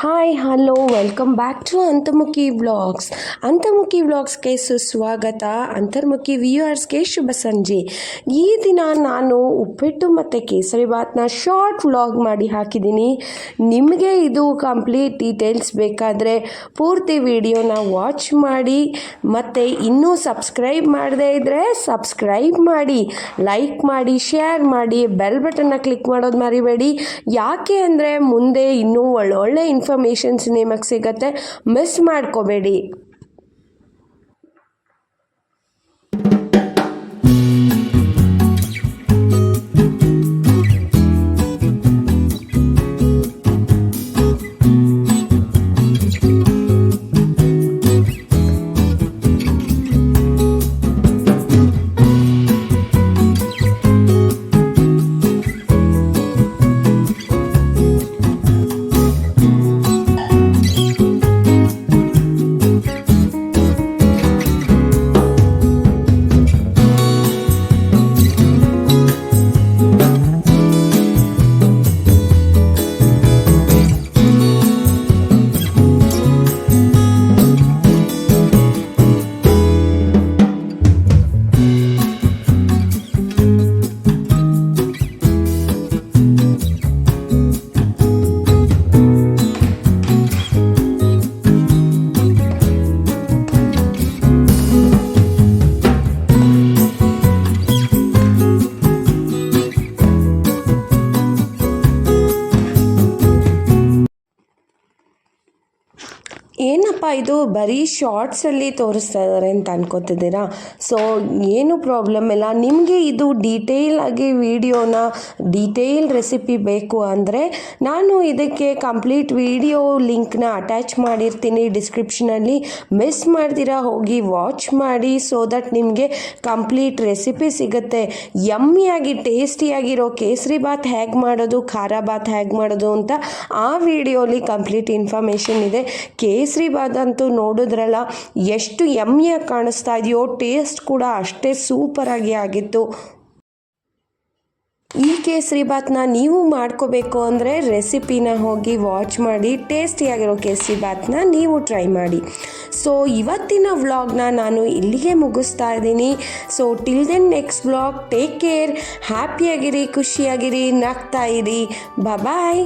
Hi hello welcome back to Antarmukhi vlogs. Antarmukhi ವ್ಲಾಗ್ಸ್ಗೆ ಸುಸ್ವಾಗತ. ಅಂತರ್ಮುಖಿ ವ್ಯೂವರ್ಸ್ಗೆ ಶುಭ ಸಂಜೆ. ಈ ದಿನ ನಾನು ಉಪ್ಪಿಟ್ಟು ಮತ್ತು ಕೇಸರಿಬಾತ್ನ ಶಾರ್ಟ್ ವ್ಲಾಗ್ ಮಾಡಿ ಹಾಕಿದ್ದೀನಿ. ನಿಮಗೆ ಇದು ಕಂಪ್ಲೀಟ್ ಡೀಟೇಲ್ಸ್ ಬೇಕಾದರೆ ಪೂರ್ತಿ ವಿಡಿಯೋನ ವಾಚ್ ಮಾಡಿ. ಮತ್ತು ಇನ್ನೂ ಸಬ್ಸ್ಕ್ರೈಬ್ ಮಾಡದೇ ಇದ್ದರೆ ಸಬ್ಸ್ಕ್ರೈಬ್ ಮಾಡಿ, ಲೈಕ್ ಮಾಡಿ, ಶೇರ್ ಮಾಡಿ, ಬೆಲ್ ಬಟನ್ನ ಕ್ಲಿಕ್ ಮಾಡೋದು ಮರಿಬೇಡಿ. ಯಾಕೆ ಅಂದರೆ ಮುಂದೆ ಇನ್ನೂ ಒಳ್ಳೊಳ್ಳೆ ಇನ್ಫಾರ್ಮೇಷನ್ಸ್ ನಿಮಗೆ ಸಿಗತ್ತೆ, ಮಿಸ್ ಮಾಡ್ಕೋಬೇಡಿ. ಏನಪ್ಪ ಇದು ಬರೀ ಶಾರ್ಟ್ಸಲ್ಲಿ ತೋರಿಸ್ತಾ ಇದ್ದಾರೆ ಅಂತ ಅನ್ಕೋತಿದ್ದೀರಾ? ಸೊ ಏನು ಪ್ರಾಬ್ಲಮ್ ಇಲ್ಲ. ನಿಮಗೆ ಇದು ಡೀಟೇಲ್ ಆಗಿ ವಿಡಿಯೋನ ಡೀಟೇಲ್ ರೆಸಿಪಿ ಬೇಕು ಅಂದರೆ ನಾನು ಇದಕ್ಕೆ ಕಂಪ್ಲೀಟ್ ವಿಡಿಯೋ ಲಿಂಕ್ನ ಅಟ್ಯಾಚ್ ಮಾಡಿರ್ತೀನಿ ಡಿಸ್ಕ್ರಿಪ್ಷನಲ್ಲಿ. ಮಿಸ್ ಮಾಡ್ದಿರಾ ಹೋಗಿ ವಾಚ್ ಮಾಡಿ. ಸೊ ದಟ್ ನಿಮಗೆ ಕಂಪ್ಲೀಟ್ ರೆಸಿಪಿ ಸಿಗುತ್ತೆ. ಯಮ್ಮಿಯಾಗಿ ಟೇಸ್ಟಿಯಾಗಿರೋ ಕೇಸರಿ ಬಾತ್ ಹೇಗೆ ಮಾಡೋದು, ಖಾರ ಬಾತ್ ಹೇಗೆ ಮಾಡೋದು ಅಂತ ಆ ವಿಡಿಯೋಲಿ ಕಂಪ್ಲೀಟ್ ಇನ್ಫಾರ್ಮೇಷನ್ ಇದೆ. ಕೇಸರಿ ಬಾತ್ ಅಂತೂ ನೋಡಿದ್ರಲ್ಲ ಎಷ್ಟು ಯಮ್ಮಿಯಾಗಿ ಕಾಣಿಸ್ತಾ ಇದೆಯೋ, ಟೇಸ್ಟ್ ಕೂಡ ಅಷ್ಟೇ ಸೂಪರಾಗಿ ಆಗಿತ್ತು. ಈ ಕೇಸರಿ ಬಾತ್ನ ನೀವು ಮಾಡ್ಕೋಬೇಕು ಅಂದರೆ ರೆಸಿಪಿನ ಹೋಗಿ ವಾಚ್ ಮಾಡಿ. ಟೇಸ್ಟಿಯಾಗಿರೋ ಕೇಸರಿ ಬಾತ್ನ ನೀವು ಟ್ರೈ ಮಾಡಿ. ಸೊ ಇವತ್ತಿನ ವ್ಲಾಗ್ನ ನಾನು ಇಲ್ಲಿಗೆ ಮುಗಿಸ್ತಾ ಇದ್ದೀನಿ. So till then next vlog. Take care, ಹ್ಯಾಪಿಯಾಗಿರಿ, ಖುಷಿಯಾಗಿರಿ, ನಗ್ತಾ ಇರಿ. ಬಾಯ್.